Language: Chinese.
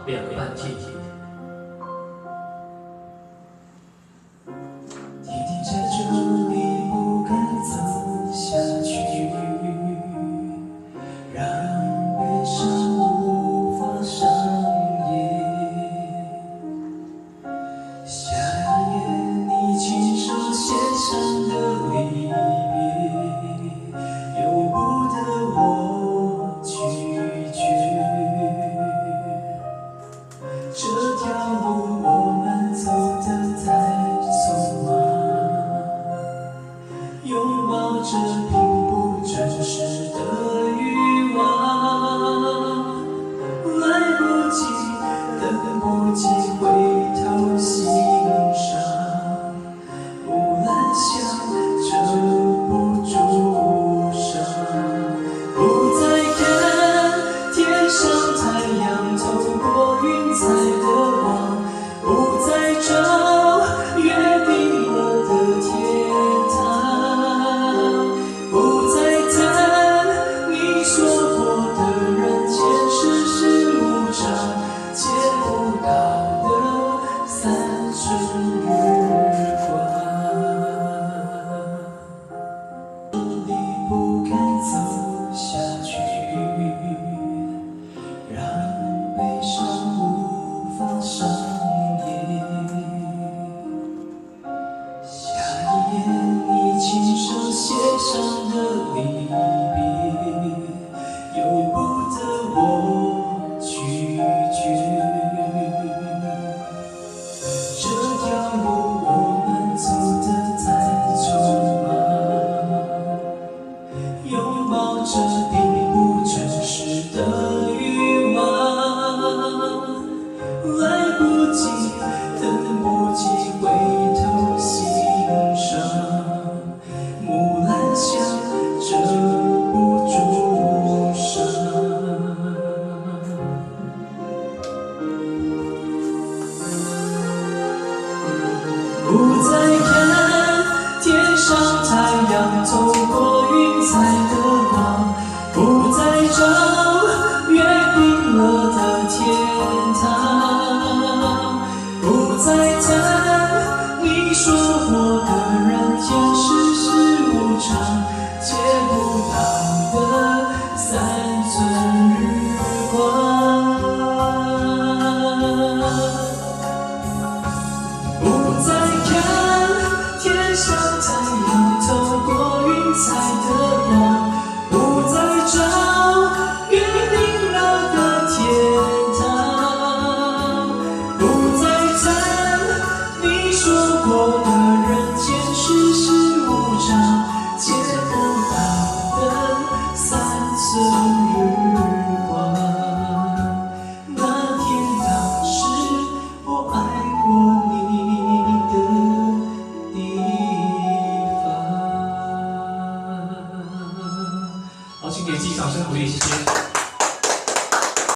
2个半 T。停在这里，不该走下去，让悲伤无法上演。下一页，你亲手写上的离别，由不得我拒绝。这条路我们走得太匆忙，拥抱着并不真实的欲望，来不及，等不及回头欣赏，木兰香遮不住伤，不再看天上太阳透过云彩的光，不再找约定了的天堂，不再谈你说过的人间世事无常，见不到的三寸日光。你不该走下去，让悲伤无法上演。下一页，你亲手写上的离别，由不得我拒绝。这条路我们走得太匆忙，拥抱着并不真实的欲望，来不及，等不及回头欣赏，木兰香遮不住伤。不再看天上太阳透过云彩的光，不再找约定了的天堂，不再谈你说过的人间世事无常，见不到的三寸日光。不再看天上太阳透过云彩的光，不再找约定了的天堂，不再谈你说过的人间世事无常，见不到的三寸日光。那天当时我爱过你的地方。好，请给自己掌声鼓励，谢谢。